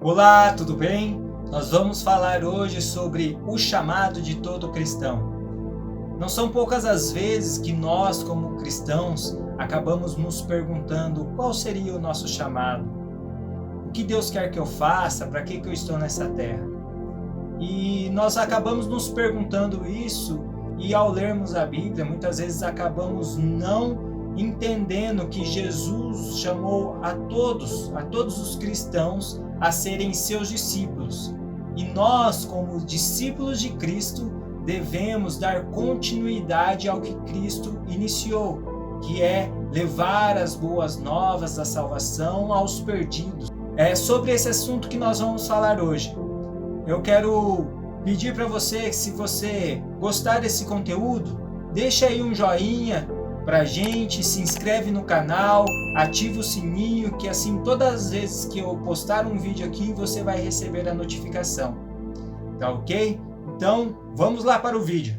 Olá, tudo bem? Nós vamos falar hoje sobre o chamado de todo cristão. Não são poucas as vezes que nós, como cristãos, acabamos nos perguntando qual seria o nosso chamado. O que Deus quer que eu faça? Para que eu estou nessa terra? E nós acabamos nos perguntando isso e ao lermos a Bíblia, muitas vezes acabamos não entendendo que Jesus chamou a todos os cristãos a serem seus discípulos. E nós, como discípulos de Cristo, devemos dar continuidade ao que Cristo iniciou, que é levar as boas novas da salvação aos perdidos. É sobre esse assunto que nós vamos falar hoje. Eu quero pedir para você, se você gostar desse conteúdo, deixa aí um joinha pra gente, se inscreve no canal, ativa o sininho, que assim todas as vezes que eu postar um vídeo aqui, você vai receber a notificação. Tá ok? Então, vamos lá para o vídeo.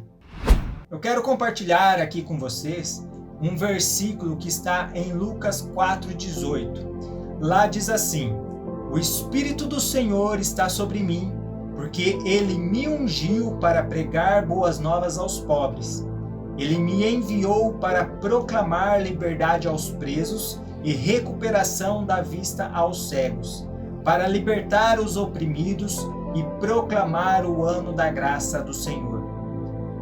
Eu quero compartilhar aqui com vocês um versículo que está em Lucas 4,18. Lá diz assim: "O Espírito do Senhor está sobre mim, porque Ele me ungiu para pregar boas novas aos pobres. Ele me enviou para proclamar liberdade aos presos e recuperação da vista aos cegos, para libertar os oprimidos e proclamar o ano da graça do Senhor."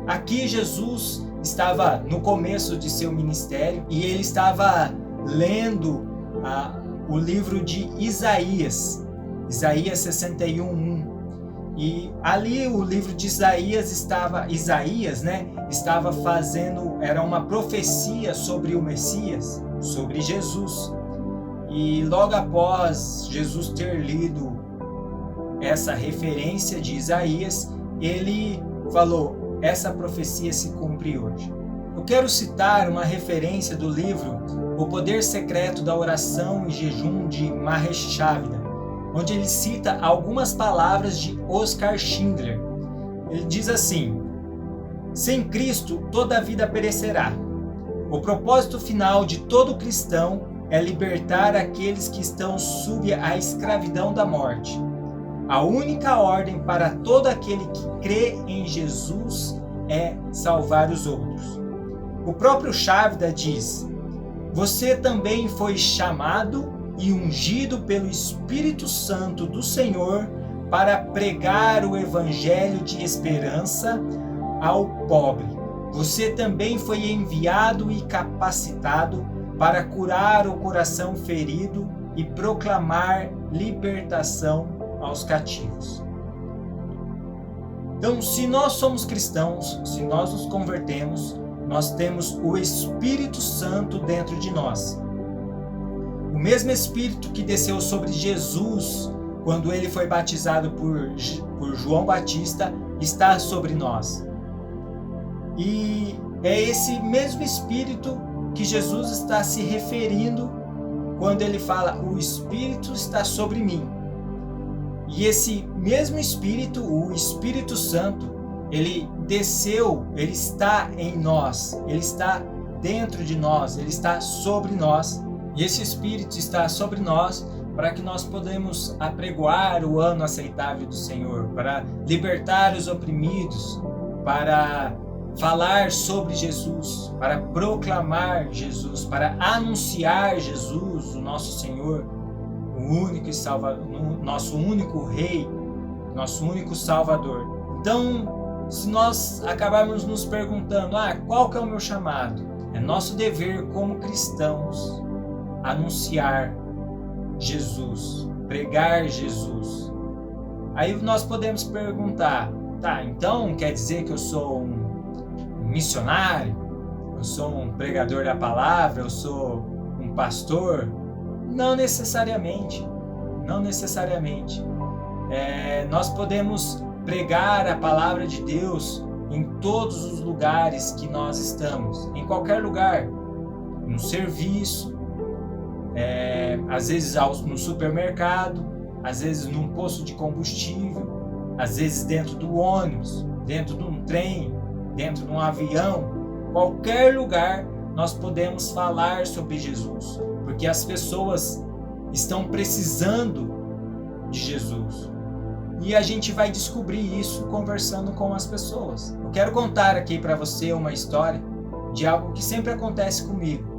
Aqui Jesus estava no começo de seu ministério e ele estava lendo o livro de Isaías 61:1. E ali o livro de Isaías estava fazendo, era uma profecia sobre o Messias, sobre Jesus. E logo após Jesus ter lido essa referência de Isaías, ele falou: essa profecia se cumpre hoje. Eu quero citar uma referência do livro O Poder Secreto da Oração e Jejum de Mahesh Chavda, onde ele cita algumas palavras de Oscar Schindler. Ele diz assim: "Sem Cristo, toda a vida perecerá. O propósito final de todo cristão é libertar aqueles que estão sob a escravidão da morte. A única ordem para todo aquele que crê em Jesus é salvar os outros." O próprio Chavda diz: "Você também foi chamado e ungido pelo Espírito Santo do Senhor para pregar o evangelho de esperança ao pobre. Você também foi enviado e capacitado para curar o coração ferido e proclamar libertação aos cativos." Então, se nós somos cristãos, se nós nos convertemos, nós temos o Espírito Santo dentro de nós. O mesmo Espírito que desceu sobre Jesus quando ele foi batizado por João Batista está sobre nós. E é esse mesmo Espírito que Jesus está se referindo quando ele fala: "O Espírito está sobre mim." E esse mesmo Espírito, o Espírito Santo, ele desceu, ele está em nós, ele está dentro de nós, ele está sobre nós. E esse Espírito está sobre nós para que nós podemos apregoar o ano aceitável do Senhor, para libertar os oprimidos, para falar sobre Jesus, para proclamar Jesus, para anunciar Jesus, o nosso Senhor, o único Salvador, nosso único Rei, nosso único Salvador. Então, se nós acabarmos nos perguntando: qual que é o meu chamado? É nosso dever como cristãos anunciar Jesus, pregar Jesus. Aí nós podemos perguntar: então quer dizer que eu sou um missionário? Eu sou um pregador da palavra? Eu sou um pastor? Não necessariamente. Não necessariamente. Nós podemos pregar a palavra de Deus em todos os lugares que nós estamos, em qualquer lugar, no serviço, às vezes no supermercado, às vezes num posto de combustível, às vezes dentro do ônibus, dentro de um trem, dentro de um avião. Qualquer lugar nós podemos falar sobre Jesus, porque as pessoas estão precisando de Jesus. E a gente vai descobrir isso conversando com as pessoas. Eu quero contar aqui para você uma história de algo que sempre acontece comigo.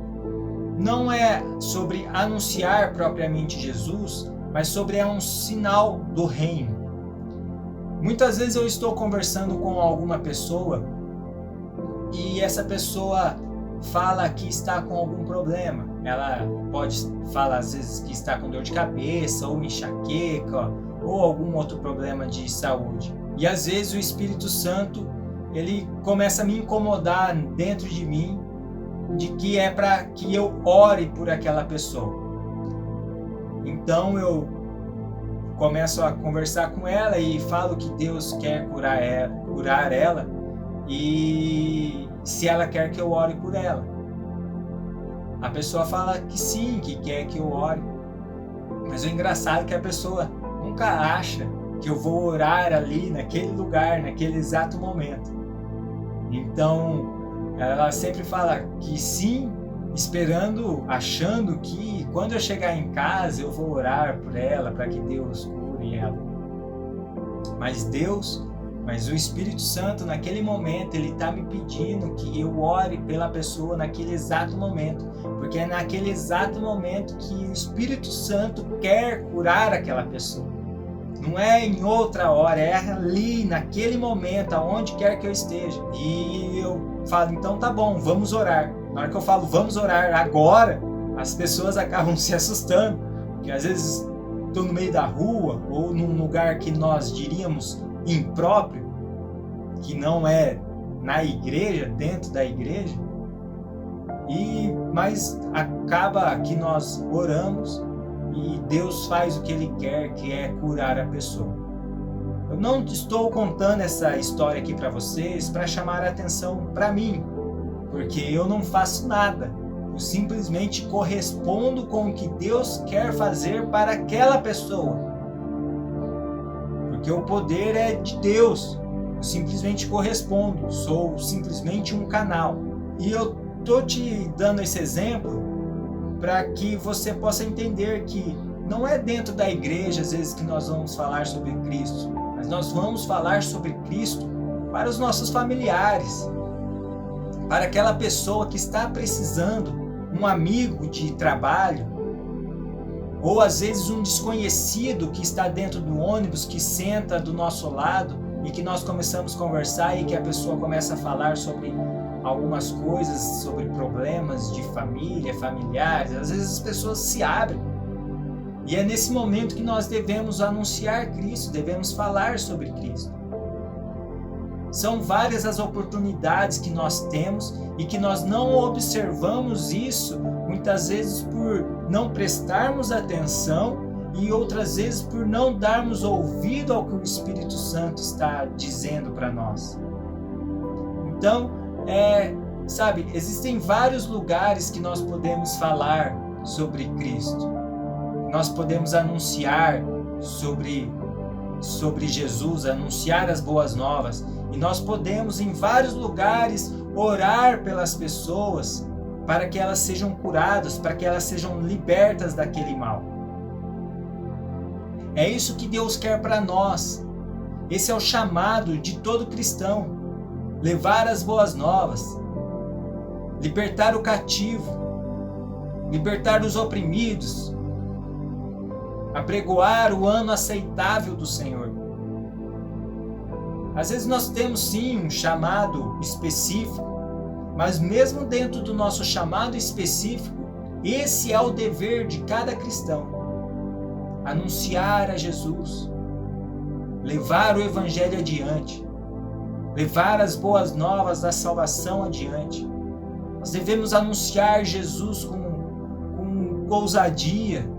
Não é sobre anunciar propriamente Jesus, mas sobre um sinal do reino. Muitas vezes eu estou conversando com alguma pessoa e essa pessoa fala que está com algum problema. Ela pode falar às vezes que está com dor de cabeça, ou enxaqueca, ou algum outro problema de saúde. E às vezes o Espírito Santo, ele começa a me incomodar dentro de mim, de que é para que eu ore por aquela pessoa. Então eu começo a conversar com ela e falo que Deus quer curar ela e se ela quer que eu ore por ela. A pessoa fala que sim, que quer que eu ore. Mas o engraçado é que a pessoa nunca acha que eu vou orar ali naquele lugar, naquele exato momento. Então, ela sempre fala que sim, esperando, achando que quando eu chegar em casa eu vou orar por ela, para que Deus cure ela. Mas o Espírito Santo, naquele momento, ele está me pedindo que eu ore pela pessoa naquele exato momento, porque é naquele exato momento que o Espírito Santo quer curar aquela pessoa. Não é em outra hora, é ali, naquele momento, aonde quer que eu esteja. E eu falo, então tá bom, vamos orar. Na hora que eu falo, vamos orar agora, as pessoas acabam se assustando, porque às vezes estou no meio da rua, ou num lugar que nós diríamos impróprio, que não é na igreja, dentro da igreja, mas acaba que nós oramos e Deus faz o que Ele quer, que é curar a pessoa. Eu não estou contando essa história aqui para vocês para chamar a atenção para mim, porque eu não faço nada. Eu simplesmente correspondo com o que Deus quer fazer para aquela pessoa. Porque o poder é de Deus. Eu simplesmente correspondo. Sou simplesmente um canal. E eu estou te dando esse exemplo para que você possa entender que não é dentro da igreja, às vezes, que nós vamos falar sobre Cristo. Mas nós vamos falar sobre Cristo para os nossos familiares. Para aquela pessoa que está precisando, um amigo de trabalho, ou às vezes um desconhecido que está dentro do ônibus, que senta do nosso lado e que nós começamos a conversar e que a pessoa começa a falar sobre algumas coisas, sobre problemas de família, familiares. Às vezes as pessoas se abrem e é nesse momento que nós devemos anunciar Cristo, devemos falar sobre Cristo. São várias as oportunidades que nós temos e que nós não observamos isso, muitas vezes por não prestarmos atenção e outras vezes por não darmos ouvido ao que o Espírito Santo está dizendo para nós. Então, existem vários lugares que nós podemos falar sobre Cristo. Nós podemos anunciar sobre Jesus, anunciar as boas novas. E nós podemos, em vários lugares, orar pelas pessoas para que elas sejam curadas, para que elas sejam libertas daquele mal. É isso que Deus quer para nós. Esse é o chamado de todo cristão. Levar as boas novas, libertar o cativo, libertar os oprimidos, apregoar o ano aceitável do Senhor. Às vezes nós temos sim um chamado específico, mas mesmo dentro do nosso chamado específico, esse é o dever de cada cristão. Anunciar a Jesus, levar o Evangelho adiante, levar as boas novas da salvação adiante. Nós devemos anunciar Jesus com ousadia,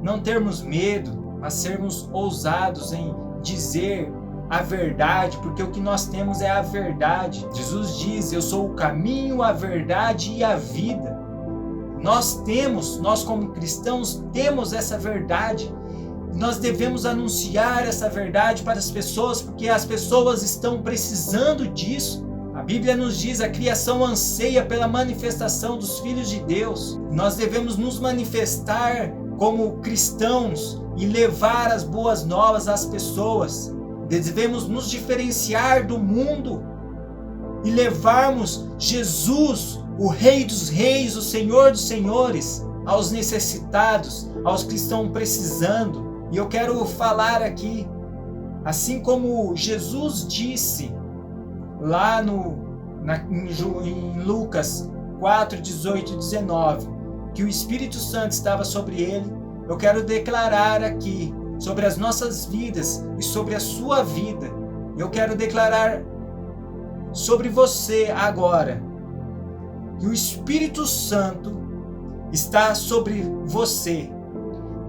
não termos medo, mas sermos ousados em dizer a verdade, porque o que nós temos é a verdade. Jesus diz, eu sou o caminho, a verdade e a vida. Nós como cristãos, temos essa verdade. Nós devemos anunciar essa verdade para as pessoas, porque as pessoas estão precisando disso. A Bíblia nos diz, a criação anseia pela manifestação dos filhos de Deus. Nós devemos nos manifestar como cristãos e levar as boas novas às pessoas. Devemos nos diferenciar do mundo e levarmos Jesus, o Rei dos Reis, o Senhor dos Senhores, aos necessitados, aos que estão precisando. E eu quero falar aqui, assim como Jesus disse lá em Lucas 4, 18 e 19, que o Espírito Santo estava sobre ele, eu quero declarar aqui sobre as nossas vidas e sobre a sua vida. Eu quero declarar sobre você agora que o Espírito Santo está sobre você,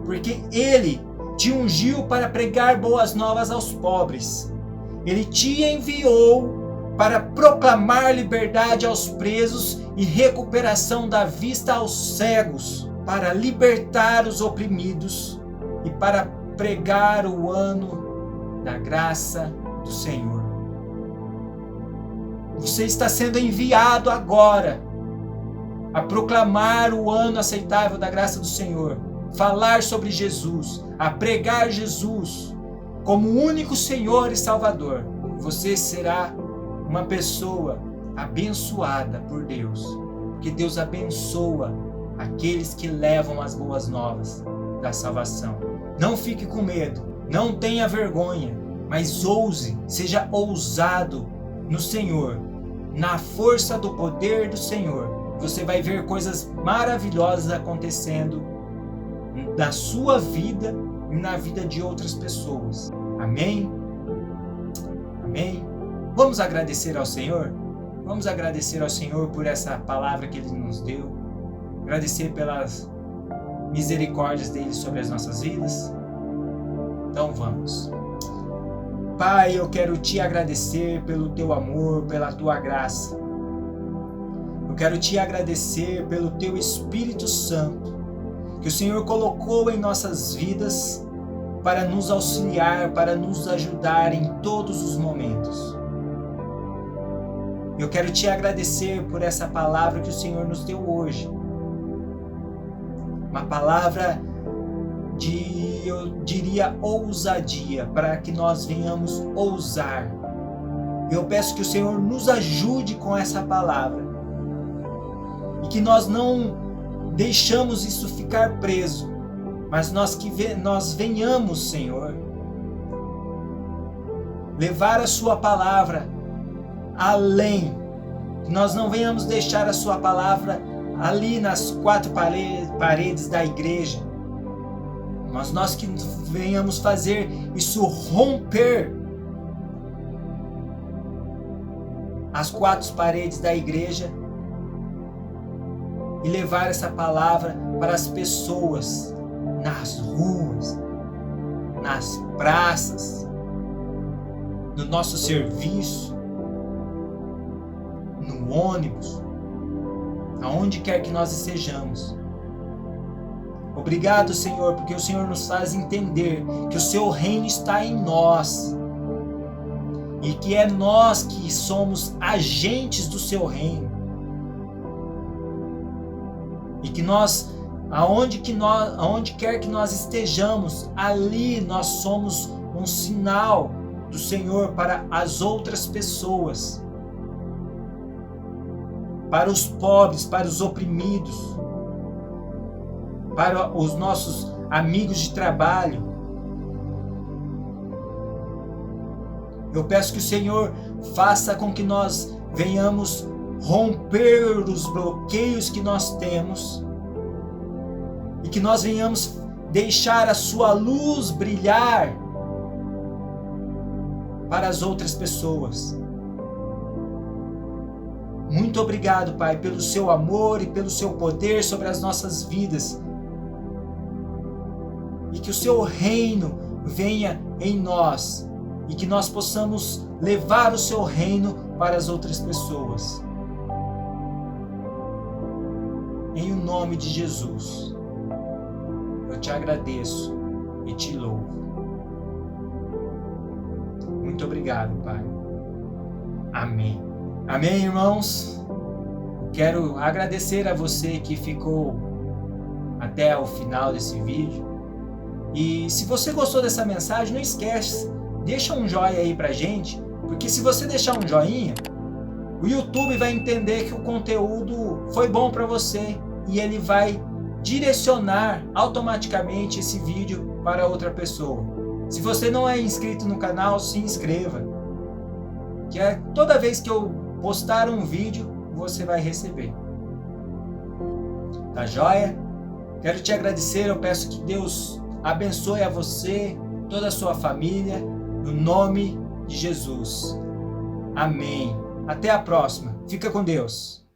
porque ele te ungiu para pregar boas novas aos pobres. Ele te enviou para proclamar liberdade aos presos e recuperação da vista aos cegos, para libertar os oprimidos e para pregar o ano da graça do Senhor. Você está sendo enviado agora a proclamar o ano aceitável da graça do Senhor, falar sobre Jesus, a pregar Jesus como o único Senhor e Salvador. Você será uma pessoa abençoada por Deus, porque Deus abençoa aqueles que levam as boas novas da salvação. Não fique com medo, não tenha vergonha, mas ouse, seja ousado no Senhor, na força do poder do Senhor. Você vai ver coisas maravilhosas acontecendo na sua vida e na vida de outras pessoas. Amém? Amém? Vamos agradecer ao Senhor? Vamos agradecer ao Senhor por essa palavra que Ele nos deu. Agradecer pelas misericórdias dele sobre as nossas vidas. Então vamos. Pai, eu quero te agradecer pelo teu amor, pela tua graça. Eu quero te agradecer pelo teu Espírito Santo, que o Senhor colocou em nossas vidas para nos auxiliar, para nos ajudar em todos os momentos. Eu quero te agradecer por essa palavra que o Senhor nos deu hoje. Uma palavra de, eu diria, ousadia, para que nós venhamos ousar. Eu peço que o Senhor nos ajude com essa palavra e que nós não deixamos isso ficar preso, mas nós venhamos, Senhor, levar a sua palavra além, que nós não venhamos deixar a sua palavra ali nas quatro paredes da igreja, mas nós que venhamos fazer isso romper as quatro paredes da igreja e levar essa palavra para as pessoas, nas ruas, nas praças, no nosso serviço, no ônibus, aonde quer que nós estejamos. Obrigado, Senhor, porque o Senhor nos faz entender que o seu reino está em nós e que é nós que somos agentes do seu reino. E que nós, aonde quer que nós estejamos, ali nós somos um sinal do Senhor para as outras pessoas, para os pobres, para os oprimidos, para os nossos amigos de trabalho. Eu peço que o Senhor faça com que nós venhamos romper os bloqueios que nós temos e que nós venhamos deixar a sua luz brilhar para as outras pessoas. Muito obrigado, Pai, pelo seu amor e pelo seu poder sobre as nossas vidas. E que o seu reino venha em nós e que nós possamos levar o seu reino para as outras pessoas. Em o nome de Jesus, eu te agradeço e te louvo. Muito obrigado, Pai. Amém. Amém, irmãos? Quero agradecer a você que ficou até o final desse vídeo. E se você gostou dessa mensagem, não esquece, deixa um joinha aí pra gente, porque se você deixar um joinha, o YouTube vai entender que o conteúdo foi bom para você e ele vai direcionar automaticamente esse vídeo para outra pessoa. Se você não é inscrito no canal, se inscreva, que toda vez que eu postar um vídeo, você vai receber. Tá joia? Quero te agradecer, eu peço que Deus abençoe a você, toda a sua família, no nome de Jesus. Amém. Até a próxima. Fica com Deus.